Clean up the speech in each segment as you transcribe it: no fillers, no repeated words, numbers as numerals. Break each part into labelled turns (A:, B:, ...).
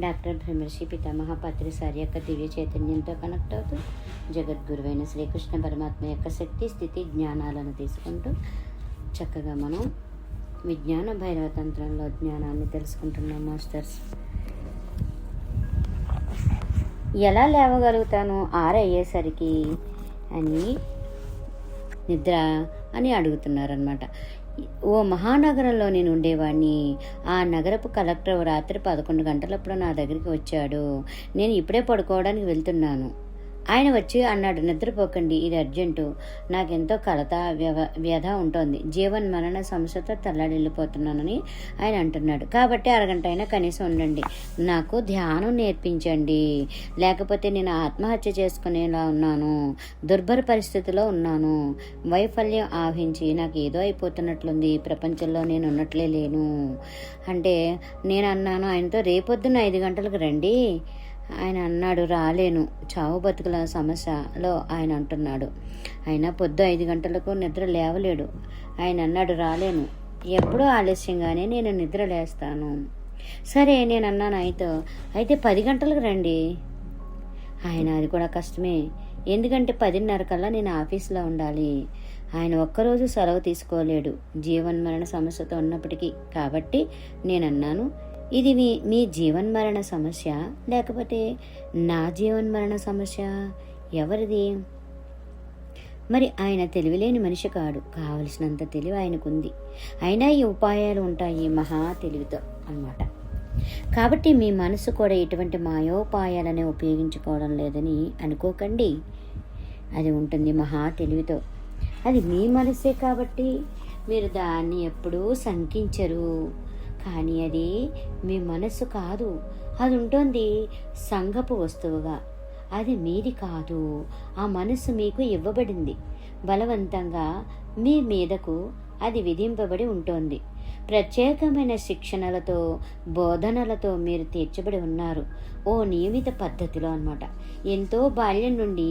A: Doctor బ్రహ్మర్షి పితామహ పత్రిసారి యొక్క దివ్య చైతన్యంతో కనెక్ట్ అవుతూ జగద్గురువైన శ్రీకృష్ణ పరమాత్మ యొక్క శక్తి స్థితి జ్ఞానాలను తీసుకుంటూ చక్కగా మనం విజ్ఞాన భైరవ తంత్రంలో జ్ఞానాన్ని తెలుసుకుంటున్నాం మాస్టర్స్. ఎలా లేవగలుగుతాను 6 అయ్యేసరికి అని నిద్ర అని అడుగుతున్నారనమాట. ఓ మహానగరంలో నేను ఉండేవాడిని. ఆ నగరపు కలెక్టర్ రాత్రి 11 గంటలప్పుడు నా దగ్గరికి వచ్చాడు. నేను ఇప్పుడే పడుకోవడానికి వెళ్తున్నాను. ఆయన వచ్చి అన్నాడు, నిద్రపోకండి, ఇది అర్జెంటు. నాకెంతో కలత వ్యధ ఉంటుంది. జీవన్ మరణ సమస్యతో తల్లడిల్లిపోతున్నానని ఆయన అంటున్నాడు. కాబట్టి అరగంట అయినా కనీసం ఉండండి, నాకు ధ్యానం నేర్పించండి, లేకపోతే నేను ఆత్మహత్య చేసుకునేలా ఉన్నాను. దుర్భర పరిస్థితిలో ఉన్నాను. వైఫల్యం ఆవహించి నాకు ఏదో అయిపోతున్నట్లుంది. ప్రపంచంలో నేను ఉన్నట్లే లేను అంటే నేను అన్నాను ఆయనతో, రేపొద్దున 5 గంటలకు రండి. ఆయన అన్నాడు, రాలేను. చావు బతుకుల సమస్యలో ఆయన అంటున్నాడు. ఆయన పొద్దు 5 గంటలకు నిద్ర లేవలేడు. ఆయన అన్నాడు, రాలేను, ఎప్పుడూ ఆలస్యంగానే నేను నిద్ర లేస్తాను. సరే నేను అన్నాను అయితే 10 గంటలకు రండి. ఆయన అది కూడా కష్టమే, ఎందుకంటే 10:30 కల్లా నేను ఆఫీస్లో ఉండాలి. ఆయన ఒక్కరోజు సెలవు తీసుకోలేడు జీవన్మరణ సమస్యతో ఉన్నప్పటికీ. కాబట్టి నేనన్నాను, ఇది మీ జీవన్మరణ సమస్య లేకపోతే నా జీవన్మరణ సమస్య, ఎవరిది? మరి ఆయన తెలివిలేని మనిషి కాడు, కావలసినంత తెలివి ఆయనకుంది. అయినా ఈ ఉపాయాలు ఉంటాయి మహా తెలివితో అన్నమాట. కాబట్టి మీ మనసు కూడా ఇటువంటి మాయోపాయాలనే ఉపయోగించుకోవడం లేదని అనుకోకండి. అది ఉంటుంది మహా తెలివితో. అది మీ మనసే కాబట్టి మీరు దాన్ని ఎప్పుడూ శంకించరు. కానీ అది మీ మనస్సు కాదు, అది ఉంటుంది సంఘపు వస్తువుగా. అది మీది కాదు. ఆ మనస్సు మీకు ఇవ్వబడింది. బలవంతంగా మీ మీదకు అది విధింపబడి ఉంటుంది. ప్రత్యేకమైన శిక్షణలతో బోధనలతో మీరు తీర్చబడి ఉన్నారు, ఓ నియమిత పద్ధతిలో అన్నమాట. ఎంతో బాల్యం నుండి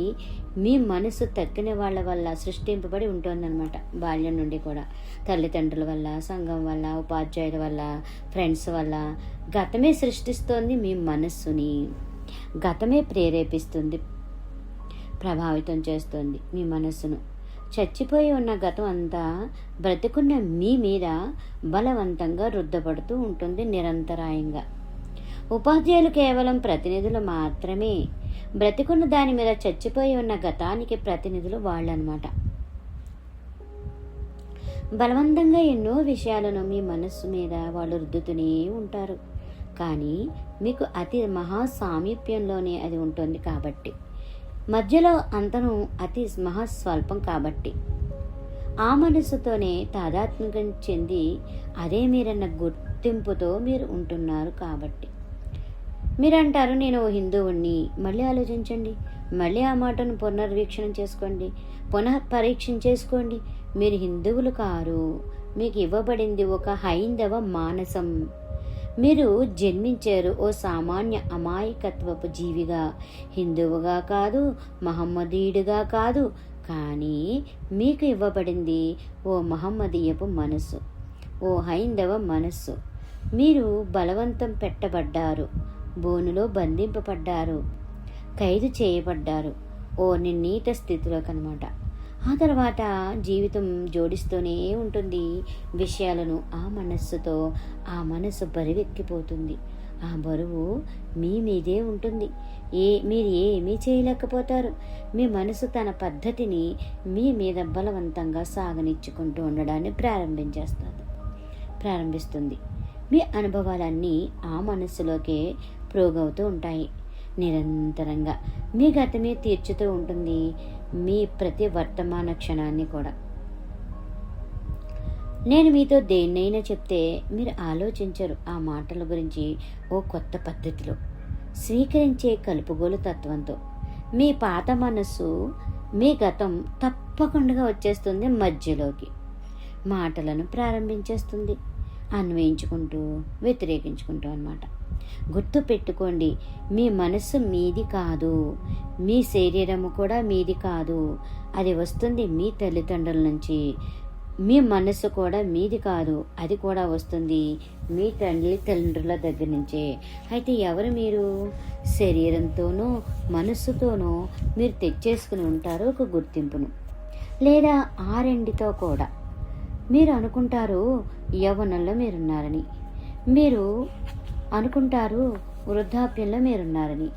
A: మీ మనసు తక్కిన వాళ్ళ వల్ల సృష్టింపబడి ఉంటుందన్నమాట. బాల్యం నుండి కూడా తల్లిదండ్రుల వల్ల, సంఘం వల్ల, ఉపాధ్యాయుల వల్ల, ఫ్రెండ్స్ వల్ల గతమే సృష్టిస్తోంది మీ మనస్సుని. గతమే ప్రేరేపిస్తుంది, ప్రభావితం చేస్తుంది మీ మనస్సును. చచ్చిపోయి ఉన్న గతం అంతా బ్రతికున్న మీ మీద బలవంతంగా రుద్దపడుతూ ఉంటుంది నిరంతరాయంగా. ఉపాధ్యాయులు కేవలం ప్రతినిధులు మాత్రమే. బ్రతికున్న దాని మీద చచ్చిపోయి ఉన్న గతానికి ప్రతినిధులు వాళ్ళనమాట. బలవంతంగా ఎన్నో విషయాలను మీ మనస్సు మీద వాళ్ళు రుద్దుతూనే ఉంటారు. కానీ మీకు అతి మహా సామీప్యంలోనే అది ఉంటుంది కాబట్టి, మధ్యలో అంతను అతి మహాస్వల్పం కాబట్టి, ఆ మనస్సుతోనే తాదాత్మ్యం చెంది అదే మీరన్న గుర్తింపుతో మీరు ఉంటున్నారు. కాబట్టి మీరంటారు, నేను హిందువుణ్ణి. మళ్ళీ ఆలోచించండి, మళ్ళీ ఆ మాటను పునర్వీక్షణ చేసుకోండి, పరీక్షించేసుకోండి. మీరు హిందువులు కారు. మీకు ఇవ్వబడింది ఒక హైందవ మానసం. మీరు జన్మించారు ఓ సామాన్య అమాయకత్వపు జీవిగా, హిందువుగా కాదు, మహమ్మదీయుడిగా కాదు. కానీ మీకు ఇవ్వబడింది ఓ మహమ్మదీయపు మనస్సు, ఓ హైందవ మనస్సు. మీరు బలవంతం పెట్టబడ్డారు, బోనులో బంధింపబడ్డారు, ఖైదు చేయబడ్డారు ఓ నిర్ణీత స్థితిలోకి అన్నమాట. ఆ తర్వాత జీవితం జోడిస్తూనే ఉంటుంది విషయాలను ఆ మనస్సుతో. ఆ మనస్సు బరువెక్కిపోతుంది. ఆ బరువు మీ మీదే ఉంటుంది. మీరు ఏమీ చేయలేకపోతారు. మీ మనసు తన పద్ధతిని మీ మీద బలవంతంగా సాగనిచ్చుకుంటూ ఉండడాన్ని ప్రారంభిస్తుంది. మీ అనుభవాలన్నీ ఆ మనస్సులోకే ప్రోగవుతూ ఉంటాయి. నిరంతరంగా మీ గతమే తీర్చుతూ ఉంటుంది మీ ప్రతి వర్తమాన క్షణాన్ని కూడా. నేను మీతో దేన్నైనా చెప్తే మీరు ఆలోచించరు ఆ మాటల గురించి ఓ కొత్త పద్ధతిలో, స్వీకరించే కలుపుగోలు తత్వంతో. మీ పాత మనస్సు మీ గతం తప్పకుండా వచ్చేస్తుంది మధ్యలోకి. మాటలను ప్రారంభించేస్తుంది, అన్వయించుకుంటూ వ్యతిరేకించుకుంటూ అన్నమాట. గుర్తు పెట్టుకోండి, మీ మనస్సు మీది కాదు, మీ శరీరము కూడా మీది కాదు. అది వస్తుంది మీ తల్లిదండ్రుల నుంచి. మీ మనస్సు కూడా మీది కాదు, అది కూడా వస్తుంది మీ తల్లిదండ్రుల దగ్గర నుంచే. అయితే ఎవరు మీరు? శరీరంతోనూ మనస్సుతోనూ మీరు తెచ్చేసుకుని ఉంటారు ఒక గుర్తింపును, లేదా ఆ రెండితో కూడా. మీరు అనుకుంటారు యవ్వనంలో మీరున్నారని, మీరు అనుకుంటారు వృద్ధాప్యంలో మీరున్నారని,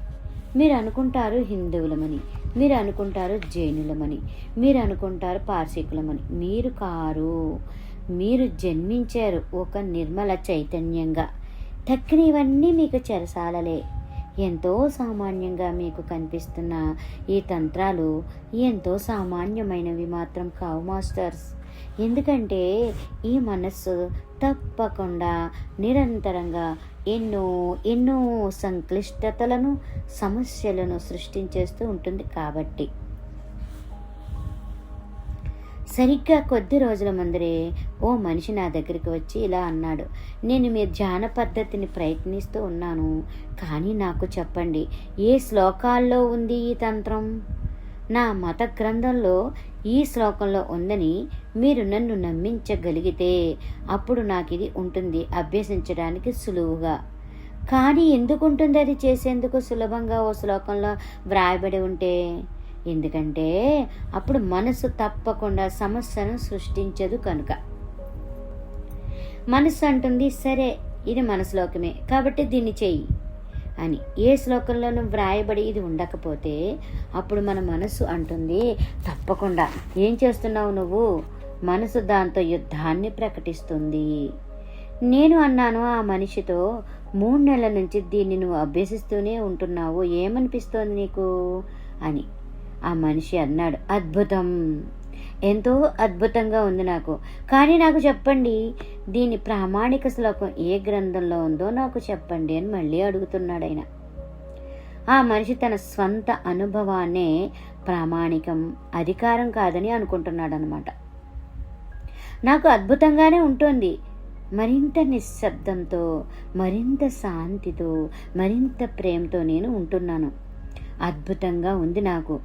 A: మీరు అనుకుంటారు హిందువులమని, మీరు అనుకుంటారు జైనులమని, మీరు అనుకుంటారు పార్శీకులమని. మీరు కారు. మీరు జన్మించారు ఒక నిర్మల చైతన్యంగా. తక్కినవన్నీ మీకు చెరసాలలే. ఎంతో సామాన్యంగా మీకు కనిపిస్తున్న ఈ తంత్రాలు ఎంతో సామాన్యమైనవి మాత్రం కావు మాస్టర్స్. ఎందుకంటే ఈ మనస్సు తప్పకుండా నిరంతరంగా ఎన్నో ఎన్నో సంక్లిష్టతలను, సమస్యలను సృష్టించేస్తూ ఉంటుంది. కాబట్టి సరిగ్గా కొద్ది రోజుల ముందరే ఓ మనిషి నా దగ్గరికి వచ్చి ఇలా అన్నాడు, నేను మీ ధ్యాన పద్ధతిని ప్రయత్నిస్తూ ఉన్నాను, కానీ నాకు చెప్పండి, ఏ శ్లోకాల్లో ఉంది ఈ తంత్రం? నా మత గ్రంథంలో ఈ శ్లోకంలో ఉందని మీరు నన్ను నమ్మించగలిగితే అప్పుడు నాకు ఇది ఉంటుంది అభ్యసించడానికి సులువుగా. కానీ ఎందుకు ఉంటుంది అది చేసేందుకు సులభంగా ఓ శ్లోకంలో వ్రాయబడి ఉంటే? ఎందుకంటే అప్పుడు మనసు తప్పకుండా సమస్యను సృష్టించదు కనుక. మనసు అంటుంది, సరే ఇది మన శ్లోకమే కాబట్టి దీన్ని చెయ్యి అని. ఏ శ్లోకంలోనూ వ్రాయబడి ఇది ఉండకపోతే అప్పుడు మన మనసు అంటుంది, తప్పకుండా ఏం చేస్తున్నావు నువ్వు? మనసు దాంతో యుద్ధాన్ని ప్రకటిస్తుంది. నేను అన్నాను ఆ మనిషితో, 3 నెలల నుంచి దీన్ని నువ్వు అభ్యసిస్తూనే ఉంటున్నావు, ఏమనిపిస్తోంది నీకు అని. ఆ మనిషి అన్నాడు, అద్భుతం, ఎంతో అద్భుతంగా ఉంది నాకు. కానీ నాకు చెప్పండి, దీని ప్రామాణిక శ్లోకం ఏ గ్రంథంలో ఉందో నాకు చెప్పండి అని మళ్ళీ అడుగుతున్నాడు ఆయన. ఆ మనిషి తన స్వంత అనుభవాన్నే ప్రామాణికం, అధికారం కాదని అనుకుంటున్నాడు అనమాట. నాకు అద్భుతంగానే ఉంటుంది, మరింత నిశ్శబ్దంతో, మరింత శాంతితో, మరింత ప్రేమతో నేను ఉంటున్నాను, అద్భుతంగా ఉంది నాకు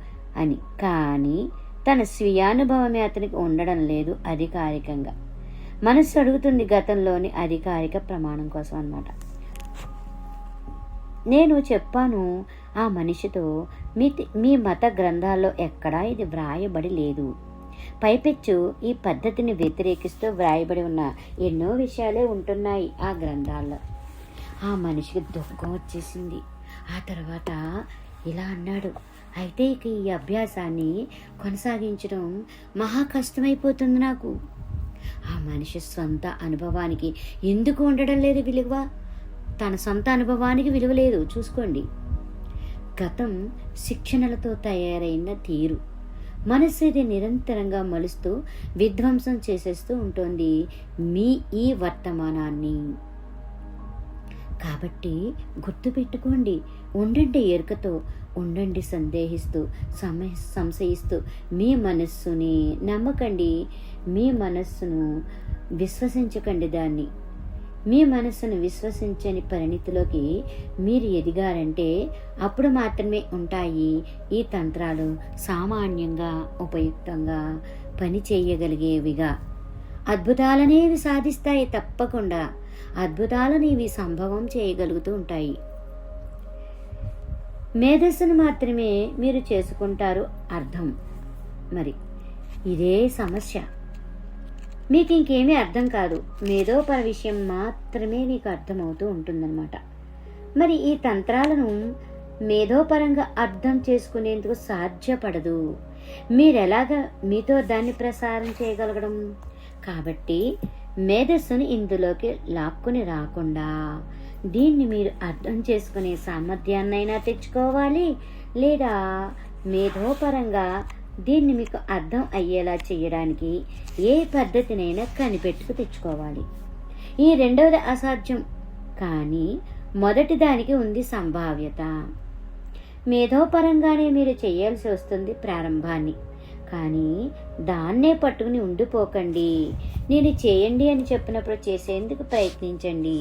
A: అని. కానీ తన స్వీయానుభవమే అతనికి ఉండడం లేదు అధికారికంగా. మనస్సు అడుగుతుంది గతంలోని అధికారిక ప్రమాణం కోసం అన్నమాట. నేను చెప్పాను ఆ మనిషితో, మీ మత గ్రంథాల్లో ఎక్కడా ఇది వ్రాయబడి లేదు. పైపెచ్చు ఈ పద్ధతిని వ్యతిరేకిస్తూ వ్రాయబడి ఉన్న ఎన్నో విషయాలే ఉంటున్నాయి ఆ గ్రంథాల్లో. ఆ మనిషికి దుఃఖం వచ్చేసింది. ఆ తర్వాత ఇలా అన్నాడు, అయితే ఇక ఈ అభ్యాసాన్ని కొనసాగించడం మహా కష్టమైపోతుంది నాకు. ఆ మనిషి సొంత అనుభవానికి ఎందుకు ఉండడం లేదు విలువ? తన సొంత అనుభవానికి విలువ లేదు. చూసుకోండి, గతం శిక్షణలతో తయారైన తీరు. మనస్సు ఇది నిరంతరంగా మలుస్తూ విధ్వంసం చేసేస్తూ ఉంటుంది మీ ఈ వర్తమానాన్ని. కాబట్టి గుర్తుపెట్టుకోండి, ఉండండి ఎరుకతో, ఉండండి సందేహిస్తూ, సంశయిస్తూ. మీ మనస్సుని నమ్మకండి, మీ మనస్సును విశ్వసించకండి. దాన్ని మీ మనస్సును విశ్వసించని పరిణితిలోకి మీరు ఎదిగారంటే అప్పుడు మాత్రమే ఉంటాయి ఈ తంత్రాలు సామాన్యంగా ఉపయుక్తంగా పని చేయగలిగేవిగా. అద్భుతాలనేవి సాధిస్తాయి, తప్పకుండా అద్భుతాలనేవి సంభవం చేయగలుగుతూ ఉంటాయి. మేధస్సును మాత్రమే మీరు చేసుకుంటారు అర్థం. మరి ఇదే సమస్య, మీకు ఇంకేమీ అర్థం కాదు, మేధోపర విషయం మాత్రమే మీకు అర్థమవుతూ ఉంటుందన్నమాట. మరి ఈ తంత్రాలను మేధోపరంగా అర్థం చేసుకునేందుకు సాధ్యపడదు. మీరెలాగా మీతో దాన్ని ప్రసారం చేయగలగడం? కాబట్టి మేధస్సును ఇందులోకి లాక్కుని రాకుండా దీన్ని మీరు అర్థం చేసుకునే సామర్థ్యాన్నైనా తెచ్చుకోవాలి, లేదా మేధోపరంగా దీన్ని మీకు అర్థం అయ్యేలా చేయడానికి ఏ పద్ధతినైనా కనిపెట్టుకు తెచ్చుకోవాలి. ఈ రెండవది అసాధ్యం, కానీ మొదటి దానికి ఉంది సంభావ్యత. మేధోపరంగానే మీరు చేయాల్సి వస్తుంది ప్రారంభాన్ని, కానీ దాన్నే పట్టుకుని ఉండిపోకండి. నేను చేయండి అని చెప్పినప్పుడు చేసేందుకు ప్రయత్నించండి.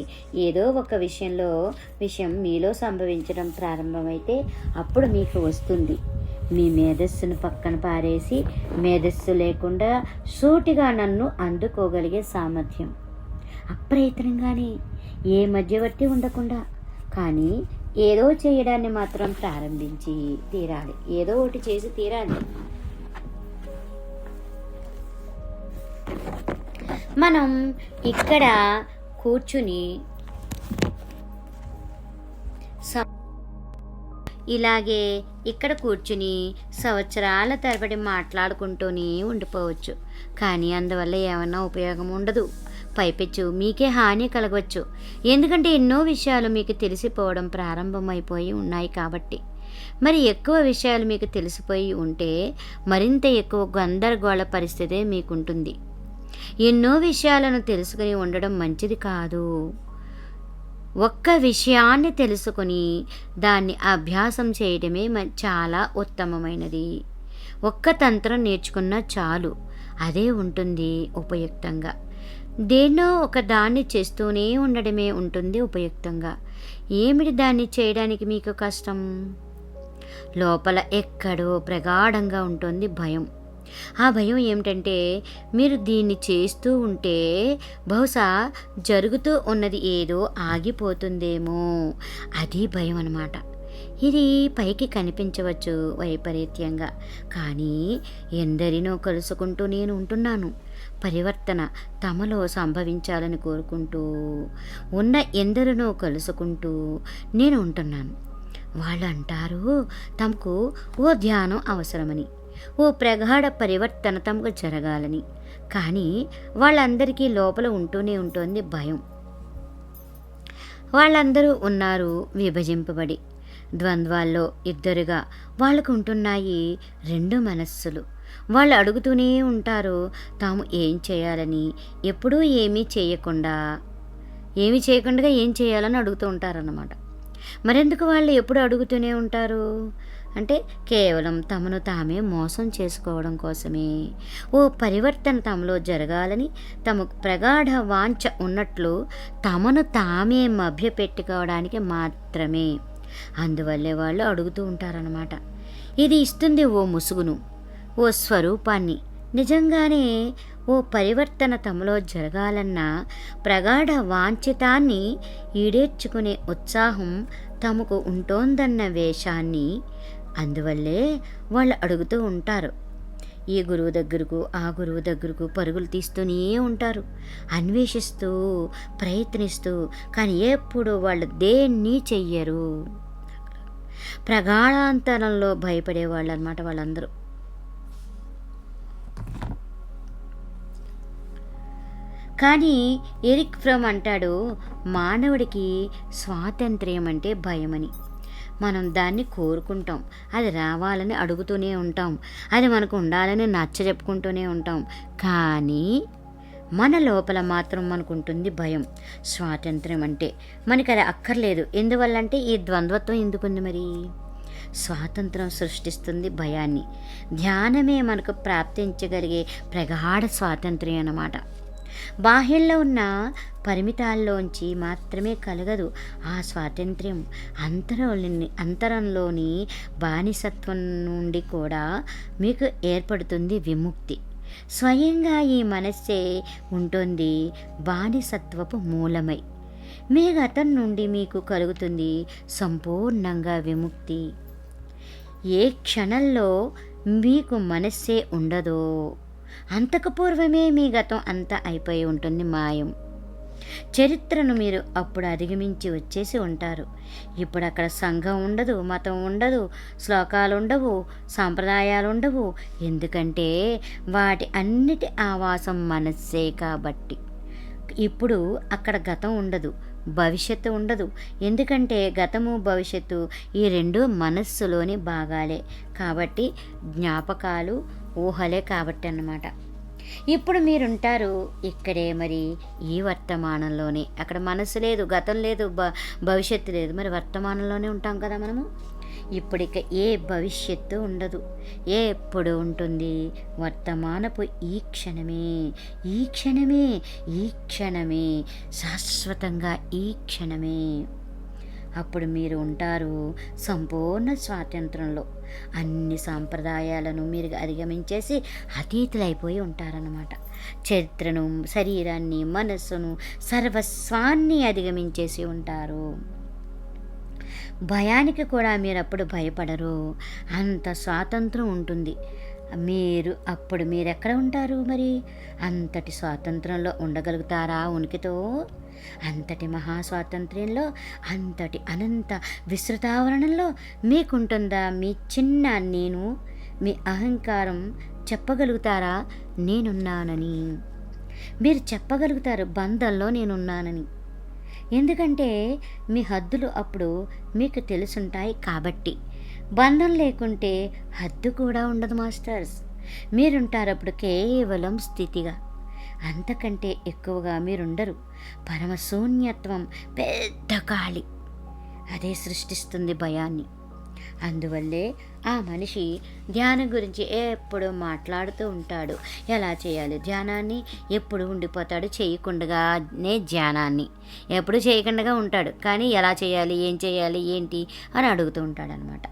A: ఏదో ఒక విషయం మీలో సంభవించడం ప్రారంభమైతే అప్పుడు మీకు వస్తుంది. మీ మేధస్సును పక్కన పారేసి మేధస్సు లేకుండా సూటిగా నన్ను అందుకోగలిగే సామర్థ్యం, అప్రయత్నంగానే ఏ మధ్యవర్తి ఉండకుండా, కానీ ఏదో చేయడాన్ని మాత్రం ప్రారంభించి తీరాలి, ఏదో ఒకటి చేసి తీరాలి. మనం ఇక్కడ కూర్చుని ఇలాగే ఇక్కడ కూర్చుని సంవత్సరాల తరబడి మాట్లాడుకుంటూనే ఉండిపోవచ్చు, కానీ అందువల్ల ఏమన్నా ఉపయోగం ఉండదు. పైపెచ్చు మీకే హాని కలగవచ్చు. ఎందుకంటే ఎన్నో విషయాలు మీకు తెలిసిపోవడం ప్రారంభమైపోయి ఉన్నాయి కాబట్టి. మరి ఎక్కువ విషయాలు మీకు తెలిసిపోయి ఉంటే మరింత ఎక్కువ గందరగోళ పరిస్థితే మీకుంటుంది. ఎన్నో విషయాలను తెలుసుకుని ఉండడం మంచిది కాదు. ఒక్క విషయాన్ని తెలుసుకొని దాన్ని అభ్యాసం చేయడమే చాలా ఉత్తమమైనది. ఒక్క తంత్రం నేర్చుకున్నా చాలు, అదే ఉంటుంది ఉపయుక్తంగా. దేన్నో ఒక దాన్ని చేస్తూనే ఉండడమే ఉంటుంది ఉపయుక్తంగా. ఏమిటి దాన్ని చేయడానికి మీకు కష్టం? లోపల ఎక్కడో ప్రగాఢంగా ఉంటుంది భయం. ఆ భయం ఏమిటంటే మీరు దీన్ని చేస్తూ ఉంటే బహుశా జరుగుతూ ఉన్నది ఏదో ఆగిపోతుందేమో, అది భయం అన్నమాట. ఇది పైకి కనిపించవచ్చు వైపరీత్యంగా, కానీ ఎందరినో కలుసుకుంటూ నేను ఉంటున్నాను. పరివర్తన తమలో సంభవించాలని కోరుకుంటూ ఉన్న ఎందరినో కలుసుకుంటూ నేను ఉంటున్నాను. వాళ్ళు అంటారు తమకు ఓ ధ్యానం అవసరమని, ఓ ప్రగాఢ పరివర్తన తమకు జరగాలని. కానీ వాళ్ళందరికీ లోపల ఉంటూనే ఉంటుంది భయం. వాళ్ళందరూ ఉన్నారు విభజింపబడి, ద్వంద్వాల్లో ఇద్దరుగా వాళ్ళకు ఉంటున్నాయి రెండు మనస్సులు. వాళ్ళు అడుగుతూనే ఉంటారు తాము ఏం చేయాలని. ఎప్పుడూ ఏమీ చేయకుండా ఏం చేయాలని అడుగుతూ ఉంటారన్నమాట. మరెందుకు వాళ్ళు ఎప్పుడు అడుగుతూనే ఉంటారు అంటే కేవలం తమను తామే మోసం చేసుకోవడం కోసమే. ఓ పరివర్తన తమలో జరగాలని తమకు ప్రగాఢ వాంఛ ఉన్నట్లు తమను తామే మభ్యపెట్టుకోవడానికి మాత్రమే. అందువల్లే వాళ్ళు అడుగుతూ ఉంటారన్నమాట. ఇది ఇస్తుంది ఓ ముసుగును, ఓ స్వరూపాన్ని. నిజంగానే ఓ పరివర్తన తమలో జరగాలన్న ప్రగాఢ వాంఛితాన్ని ఈడేర్చుకునే ఉత్సాహం తమకు ఉంటోందన్న వేషాన్ని. అందువల్లే వాళ్ళు అడుగుతూ ఉంటారు. ఈ గురువు దగ్గరకు ఆ గురువు దగ్గరకు పరుగులు తీస్తూనే ఉంటారు, అన్వేషిస్తూ ప్రయత్నిస్తూ. కానీ ఎప్పుడు వాళ్ళు దేన్ని చెయ్యరు. ప్రగాఢాంతరంలో భయపడేవాళ్ళు అన్నమాట వాళ్ళందరూ. కానీ ఎరిక్ ఫ్రమ్ అంటాడు మానవుడికి స్వాతంత్ర్యం అంటే భయమని. మనం దాన్ని కోరుకుంటాం, అది రావాలని అడుగుతూనే ఉంటాం, అది మనకు ఉండాలని నచ్చ చెప్పుకుంటూనే ఉంటాం. కానీ మన లోపల మాత్రం మనకు ఉంటుంది భయం. స్వాతంత్ర్యం అంటే మనకి అది అక్కర్లేదు. ఎందువల్లంటే ఈ ద్వంద్వత్వం ఎందుకుంది మరి? స్వాతంత్రం సృష్టిస్తుంది భయాన్ని. ధ్యానమే మనకు ప్రాప్తించగలిగే ప్రగాఢ స్వాతంత్ర్యం అన్నమాట. బాహ్యంలో ఉన్న పరిమితాల్లోంచి మాత్రమే కలగదు ఆ స్వాతంత్ర్యం. అంతరంలోని బానిసత్వం నుండి కూడా మీకు ఏర్పడుతుంది విముక్తి. స్వయంగా ఈ మనస్సే ఉంటుంది బానిసత్వపు మూలమై. మీ గతం నుండి మీకు కలుగుతుంది సంపూర్ణంగా విముక్తి. ఏ క్షణంలో మీకు మనస్సే ఉండదో అంతకు పూర్వమే మీ గతం అంతా అయిపోయి ఉంటుంది మాయం. చరిత్రను మీరు అప్పుడు అధిగమించి వచ్చేసి ఉంటారు. ఇప్పుడు అక్కడ సంఘం ఉండదు, మతం ఉండదు, శ్లోకాలు ఉండవు, సాంప్రదాయాలు ఉండవు. ఎందుకంటే వాటి అన్నిటి ఆవాసం మనస్సే కాబట్టి. ఇప్పుడు అక్కడ గతం ఉండదు, భవిష్యత్తు ఉండదు. ఎందుకంటే గతము భవిష్యత్తు ఈ రెండు మనస్సులోని భాగాలే కాబట్టి, జ్ఞాపకాలు ఊహలే కాబట్టి అన్నమాట. ఇప్పుడు మీరుంటారు ఇక్కడే, మరి ఈ వర్తమానంలోనే. అక్కడ మనసు లేదు, గతం లేదు, భవిష్యత్తు లేదు. మరి వర్తమానంలోనే ఉంటాం కదా మనము. ఇప్పుడిక ఏ భవిష్యత్తు ఉండదు, ఎప్పుడు ఉంటుంది వర్తమానపు ఈ క్షణమే, ఈ క్షణమే, ఈ క్షణమే, శాశ్వతంగా ఈ క్షణమే. అప్పుడు మీరు ఉంటారు సంపూర్ణ స్వాతంత్రంలో. అన్ని సాంప్రదాయాలను మీరు అధిగమించేసి అతీతులైపోయి ఉంటారన్నమాట. చరిత్రను, శరీరాన్ని, మనస్సును, సర్వస్వాన్ని అధిగమించేసి ఉంటారు. భయానికి కూడా మీరు అప్పుడు భయపడరు. అంత స్వాతంత్రం ఉంటుంది. మీరెక్కడ ఉంటారు మరి? అంతటి స్వాతంత్రంలో ఉండగలుగుతారా ఉనికితో? అంతటి మహాస్వాతంత్ర్యంలో, అంతటి అనంత విస్తృతావరణంలో మీకుంటుందా మీ చిన్న నేను, మీ అహంకారం చెప్పగలుగుతారా నేనున్నానని? మీరు చెప్పగలుగుతారు బంధంలో నేనున్నానని. ఎందుకంటే మీ హద్దులు అప్పుడు మీకు తెలుసుంటాయి కాబట్టి. బంధం లేకుంటే హద్దు కూడా ఉండదు మాస్టర్స్. మీరుంటారు అప్పుడు కేవలం స్థితిగా. అంతకంటే ఎక్కువగా మీరుండరు. పరమశూన్యత్వం, పెద్ద గాలి, అదే సృష్టిస్తుంది భయాన్ని. అందువల్లే ఆ మనిషి ధ్యానం గురించి ఎప్పుడు మాట్లాడుతూ ఉంటాడు. ఎలా చేయాలి ధ్యానాన్ని? ఎప్పుడు ఉండిపోతాడు చేయకుండానే ధ్యానాన్ని. ఎప్పుడు చేయకుండా ఉంటాడు, కానీ ఎలా చేయాలి, ఏం చేయాలి, ఏంటి అని అడుగుతూ ఉంటాడనమాట.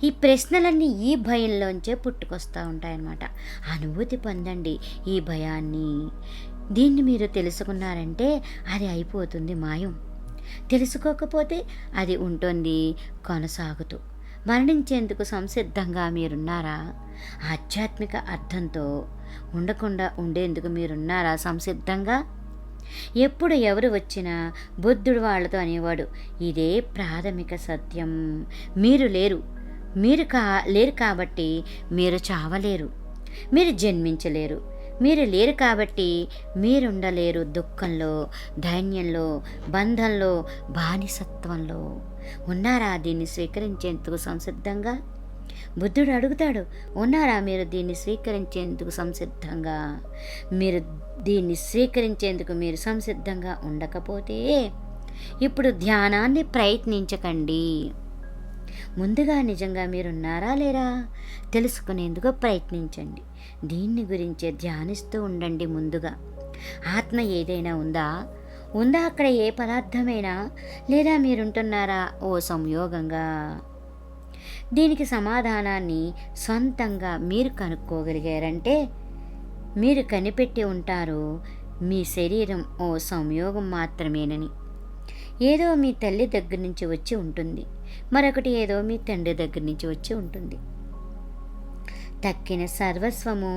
A: ఈ ప్రశ్నలన్నీ ఈ భయంలోంచే పుట్టుకొస్తూ ఉంటాయన్నమాట. అనుభూతి పొందండి ఈ భయాన్ని. దీన్ని మీరు తెలుసుకున్నారంటే అది అయిపోతుంది మాయం. తెలుసుకోకపోతే అది ఉంటుంది కొనసాగుతూ. మరణించేందుకు సంసిద్ధంగా మీరున్నారా? ఆధ్యాత్మిక అర్థంతో ఉండకుండా ఉండేందుకు మీరున్నారా సంసిద్ధంగా? ఎప్పుడు ఎవరు వచ్చినా బుద్ధుడు వాళ్ళతో అనేవాడు, ఇదే ప్రాథమిక సత్యం. మీరు లేరు కాబట్టి మీరు చావలేరు, మీరు జన్మించలేరు. మీరు లేరు కాబట్టి మీరుండలేరు దుఃఖంలో, దైన్యంలో, బంధంలో, బానిసత్వంలో. ఉన్నారా దీన్ని స్వీకరించేందుకు సంసిద్ధంగా? బుద్ధుడు అడుగుతాడు, ఉన్నారా మీరు దీన్ని స్వీకరించేందుకు సంసిద్ధంగా? మీరు దీన్ని స్వీకరించేందుకు మీరు సంసిద్ధంగా ఉండకపోతే ఇప్పుడు ధ్యానాన్ని ప్రయత్నించకండి. ముందుగా నిజంగా మీరున్నారా లేరా తెలుసుకునేందుకు ప్రయత్నించండి. దీన్ని గురించే ధ్యానిస్తూ ఉండండి. ముందుగా ఆత్మ ఏదైనా ఉందా అక్కడ ఏ పదార్థమైనా? లేదా మీరుంటున్నారా ఓ సంయోగంగా? దీనికి సమాధానాన్ని సొంతంగా మీరు కనుక్కోగలిగారంటే మీరు కనిపెట్టి ఉంటారు మీ శరీరం ఓ సంయోగం మాత్రమేనని. ఏదో మీ తల్లి దగ్గర నుంచి వచ్చి ఉంటుంది, మరొకటి ఏదో మీ తండ్రి దగ్గర నుంచి వచ్చి ఉంటుంది. తక్కిన సర్వస్వము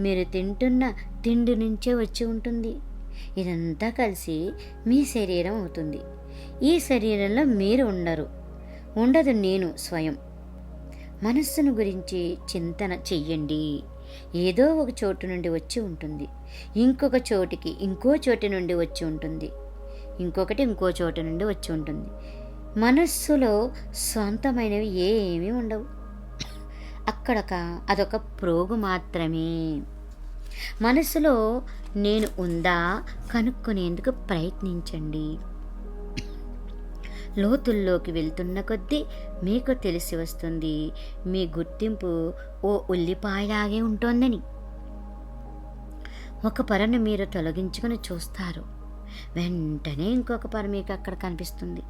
A: మీరు తింటున్న తిండి నుంచే వచ్చి ఉంటుంది. ఇదంతా కలిసి మీ శరీరం అవుతుంది. ఈ శరీరంలో మీరు ఉండదు నేను స్వయం. మనస్సును గురించి చింతన చెయ్యండి. ఏదో ఒక చోటు నుండి వచ్చి ఉంటుంది, ఇంకొక చోటికి ఇంకో చోటు నుండి వచ్చి ఉంటుంది, ఇంకొకటి ఇంకో చోటు నుండి వచ్చి ఉంటుంది. మనస్సులో సొంతమైనవి ఏమీ ఉండవు. అదొక ప్రోగు మాత్రమే. మనసులో నేను ఉందా కనుక్కునేందుకు ప్రయత్నించండి. లోతుల్లోకి వెళ్తున్న కొద్దీ మీకు తెలిసి వస్తుంది మీ గుర్తింపు ఓ ఉల్లిపాయలాగే ఉంటోందని. ఒక పొరను మీరు తొలగించుకొని చూస్తారు, వెంటనే ఇంకొక పొర మీకు అక్కడ కనిపిస్తుంది.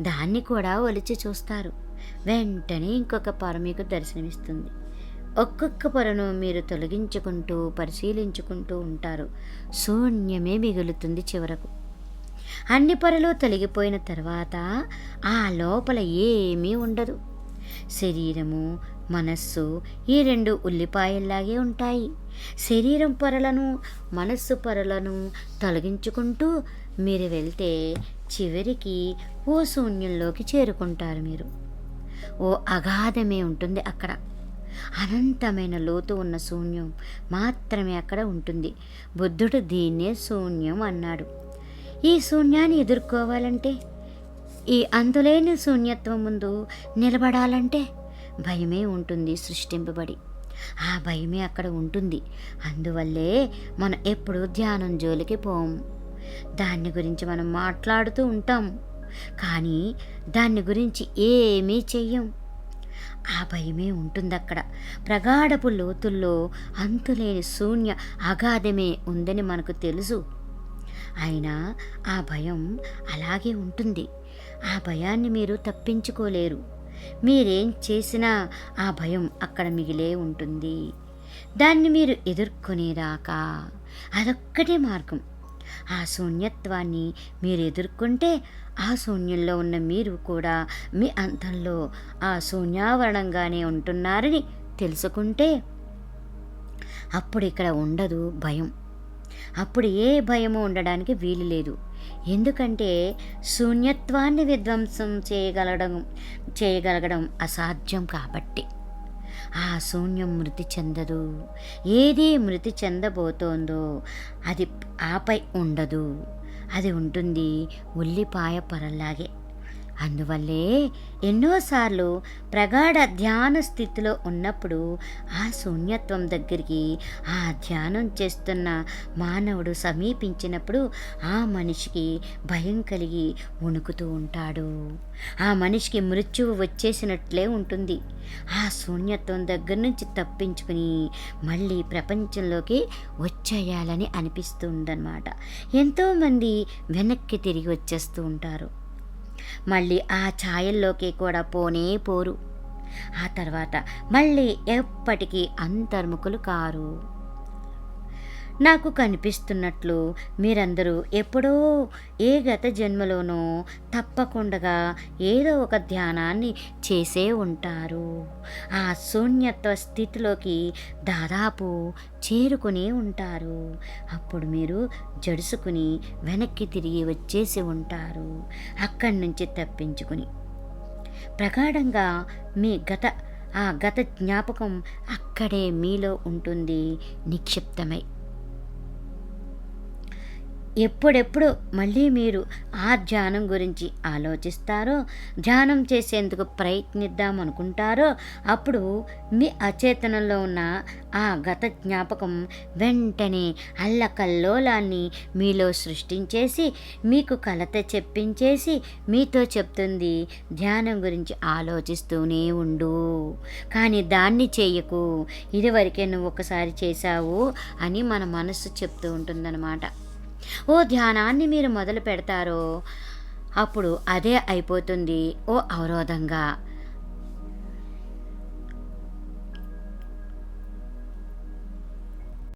A: దాన్ని కూడా ఒలిచి చూస్తారు, వెంటనే ఇంకొక పొర మీకు దర్శనమిస్తుంది. ఒక్కొక్క పొరను మీరు తొలగించుకుంటూ పరిశీలించుకుంటూ ఉంటారు. శూన్యమే మిగులుతుంది చివరకు. అన్ని పొరలు తొలగిపోయిన తర్వాత ఆ లోపల ఏమీ ఉండదు. శరీరము, మనస్సు ఈ రెండు ఉల్లిపాయల్లాగే ఉంటాయి. శరీరం పొరలను, మనస్సు పొరలను తొలగించుకుంటూ మీరు వెళ్తే చివరికి ఓ శూన్యంలోకి చేరుకుంటారు. మీరు ఓ అగాధమే ఉంటుంది అక్కడ. అనంతమైన లోతు ఉన్న శూన్యం మాత్రమే అక్కడ ఉంటుంది. బుద్ధుడు దీన్నే శూన్యం అన్నాడు. ఈ శూన్యాన్ని ఎదుర్కోవాలంటే, ఈ అంతులేని శూన్యత్వం ముందు నిలబడాలంటే భయమే ఉంటుంది సృష్టింపబడి. ఆ భయమే అక్కడ ఉంటుంది. అందువల్లే మనం ఎప్పుడూ ధ్యానం జోలికి పోము. దాన్ని గురించి మనం మాట్లాడుతూ ఉంటాం, కానీ దాన్ని గురించి ఏమీ చెయ్యం. ఆ భయమే ఉంటుంది అక్కడ. ప్రగాఢపు లోతుల్లో అంతులేని శూన్య అగాధమే ఉందని మనకు తెలుసు. అయినా ఆ భయం అలాగే ఉంటుంది. ఆ భయాన్ని మీరు తప్పించుకోలేరు. మీరేం చేసినా ఆ భయం అక్కడ మిగిలే ఉంటుంది. దాన్ని మీరు ఎదుర్కొనేదాకా అదొక్కటే మార్గం. ఆ శూన్యత్వాన్ని మీరు ఎదుర్కొంటే ఆ శూన్యంలో ఉన్న మీరు కూడా మీ అంతంలో ఆ శూన్యావరణంగానే ఉంటున్నారని తెలుసుకుంటే అప్పుడు ఇక్కడ ఉండదు భయం. అప్పుడు ఏ భయము ఉండడానికి వీలు లేదు. ఎందుకంటే శూన్యత్వాన్ని విధ్వంసం చేయగలగడం అసాధ్యం కాబట్టి. ఆ శూన్యం మృతి చెందదు. ఏది మృతి చెందబోతోందో అది ఆపై ఉండదు. అది ఉంటుంది ఉల్లిపాయ పొరల్లాగే. అందువల్లే ఎన్నోసార్లు ప్రగాఢ ధ్యాన స్థితిలో ఉన్నప్పుడు ఆ శూన్యత్వం దగ్గరికి ఆ ధ్యానం చేస్తున్న మానవుడు సమీపించినప్పుడు ఆ మనిషికి భయం కలిగి వణుకుతూ ఉంటాడు. ఆ మనిషికి మృత్యువు వచ్చేసినట్లే ఉంటుంది. ఆ శూన్యత్వం దగ్గర నుంచి తప్పించుకుని మళ్ళీ ప్రపంచంలోకి వచ్చేయాలని అనిపిస్తుందన్నమాట. ఎంతోమంది వెనక్కి తిరిగి వచ్చేస్తూ ఉంటారు. మళ్ళీ ఆ ఛాయల్లోకి కూడా పోనే పోరు. ఆ తర్వాత మళ్ళీ ఎప్పటికీ అంతర్ముఖులు కారు. నాకు కనిపిస్తున్నట్లు మీరందరూ ఎప్పుడో ఏ గత జన్మలోనో తప్పకుండా ఏదో ఒక ధ్యానాన్ని చేసే ఉంటారు. ఆ శూన్యత్వ స్థితిలోకి దాదాపు చేరుకుని ఉంటారు. అప్పుడు మీరు జడుసుకుని వెనక్కి తిరిగి వచ్చేసి ఉంటారు. అక్కడి నుంచి తప్పించుకుని ప్రగాఢంగా మీ గత జ్ఞాపకం అక్కడే మీలో ఉంటుంది నిక్షిప్తమై. ఎప్పుడెప్పుడు మళ్ళీ మీరు ఆ ధ్యానం గురించి ఆలోచిస్తారో, ధ్యానం చేసేందుకు ప్రయత్నిద్దాం అనుకుంటారో అప్పుడు మీ అచేతనంలో ఉన్న ఆ గత జ్ఞాపకం వెంటనే అల్లకల్లోలాన్ని మీలో సృష్టించేసి మీకు కలత చెప్పించేసి మీతో చెప్తుంది, ధ్యానం గురించి ఆలోచిస్తూనే ఉండు, కానీ దాన్ని చేయకు, ఇదివరకే నువ్వు ఒకసారి చేశావు అని మన మనసు చెప్తూ ఉంటుందన్నమాట. ఓ ధ్యానాన్ని మీరు మొదలు పెడతారో అప్పుడు అదే అయిపోతుంది ఓ అవరోధంగా.